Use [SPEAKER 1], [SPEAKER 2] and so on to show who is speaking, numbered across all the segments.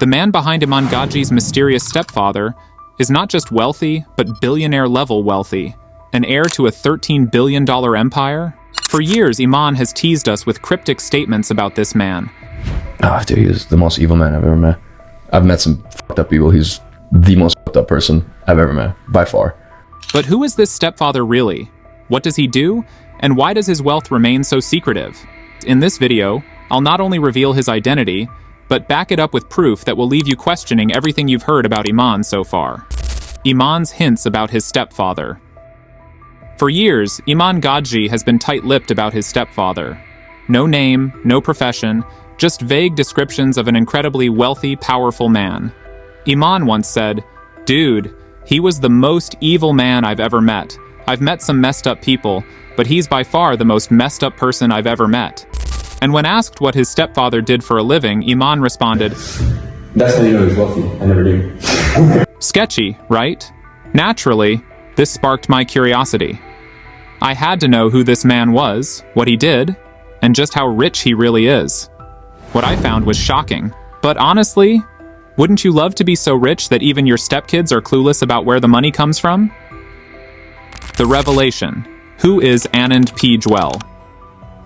[SPEAKER 1] The man behind Iman Gadzhi's mysterious stepfather is not just wealthy, but billionaire-level wealthy, an heir to a $13 billion empire. For years, Iman has teased us with cryptic statements about this man.
[SPEAKER 2] Ah, dude, he's the most evil man I've ever met. I've met some fucked up people. He's the most fucked up person I've ever met, by far.
[SPEAKER 1] But who is this stepfather really? What does he do? And why does his wealth remain so secretive? In this video, I'll not only reveal his identity, but back it up with proof that will leave you questioning everything you've heard about Iman so far. Iman's hints about his stepfather. For years, Iman Gadhzi has been tight-lipped about his stepfather. No name, no profession, just vague descriptions of an incredibly wealthy, powerful man. Iman once said, "Dude, he was the most evil man I've ever met. I've met some messed up people, but he's by far the most messed up person I've ever met." And when asked what his stepfather did for a living, Iman responded,
[SPEAKER 3] "That's how you know he's wealthy. I never knew."
[SPEAKER 1] Sketchy, right? Naturally, this sparked my curiosity. I had to know who this man was, what he did, and just how rich he really is. What I found was shocking. But honestly, wouldn't you love to be so rich that even your stepkids are clueless about where the money comes from? The revelation. Who is Anand P. Jewell?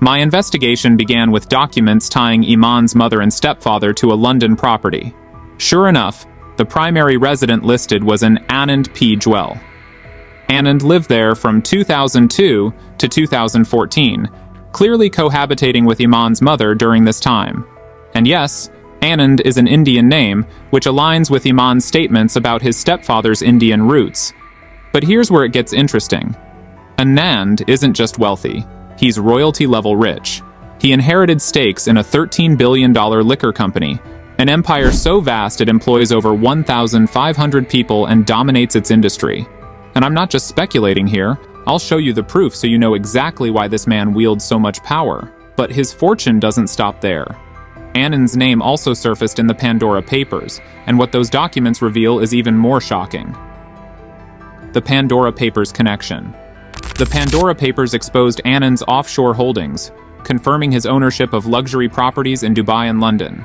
[SPEAKER 1] My investigation began with documents tying Iman's mother and stepfather to a London property. Sure enough, the primary resident listed was an Anand P. Jewell. Anand lived there from 2002 to 2014, clearly cohabitating with Iman's mother during this time. And yes, Anand is an Indian name, which aligns with Iman's statements about his stepfather's Indian roots. But here's where it gets interesting. Anand isn't just wealthy, he's royalty-level rich. He inherited stakes in a $13 billion liquor company, an empire so vast it employs over 1,500 people and dominates its industry. And I'm not just speculating here, I'll show you the proof so you know exactly why this man wields so much power. But his fortune doesn't stop there. Anand's name also surfaced in the Pandora Papers, and what those documents reveal is even more shocking. The Pandora Papers connection. The Pandora Papers exposed Anand's offshore holdings, confirming his ownership of luxury properties in Dubai and London.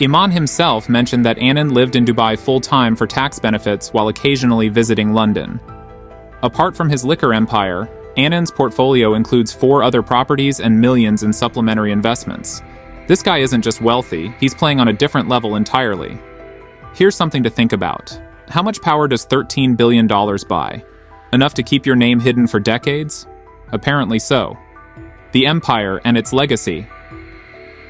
[SPEAKER 1] Iman himself mentioned that Anand lived in Dubai full-time for tax benefits while occasionally visiting London. Apart from his liquor empire, Anand's portfolio includes 4 other properties and millions in supplementary investments. This guy isn't just wealthy, he's playing on a different level entirely. Here's something to think about. How much power does $13 billion buy? Enough to keep your name hidden for decades? Apparently so. The empire and its legacy.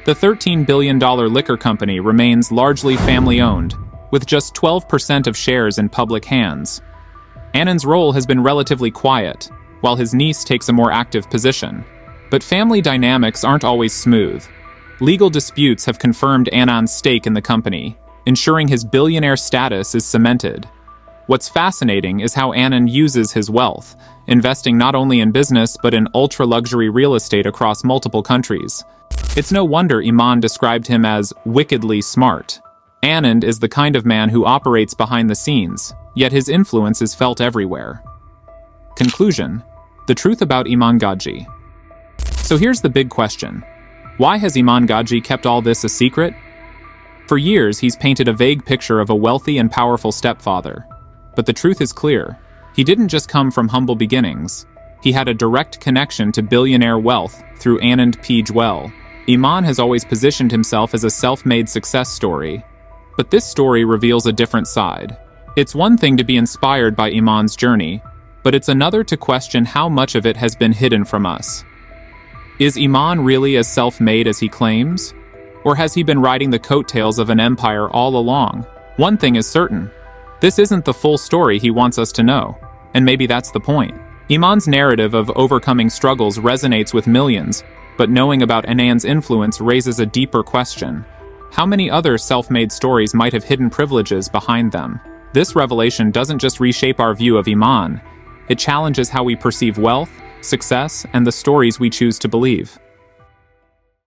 [SPEAKER 1] The $13 billion liquor company remains largely family-owned, with just 12% of shares in public hands. Anand's role has been relatively quiet, while his niece takes a more active position. But family dynamics aren't always smooth. Legal disputes have confirmed Anand's stake in the company, ensuring his billionaire status is cemented. What's fascinating is how Anand uses his wealth, investing not only in business but in ultra-luxury real estate across multiple countries. It's no wonder Iman described him as wickedly smart. Anand is the kind of man who operates behind the scenes, yet his influence is felt everywhere. Conclusion: the truth about Iman Gadhzi. So here's the big question. Why has Iman Gadhzi kept all this a secret? For years, he's painted a vague picture of a wealthy and powerful stepfather. But the truth is clear. He didn't just come from humble beginnings. He had a direct connection to billionaire wealth through Anand P. Jewell. Iman has always positioned himself as a self-made success story. But this story reveals a different side. It's one thing to be inspired by Iman's journey, but it's another to question how much of it has been hidden from us. Is Iman really as self-made as he claims? Or has he been riding the coattails of an empire all along? One thing is certain. This isn't the full story he wants us to know. And maybe that's the point. Iman's narrative of overcoming struggles resonates with millions, but knowing about Anand's influence raises a deeper question. How many other self-made stories might have hidden privileges behind them? This revelation doesn't just reshape our view of Iman. It challenges how we perceive wealth, success, and the stories we choose to believe.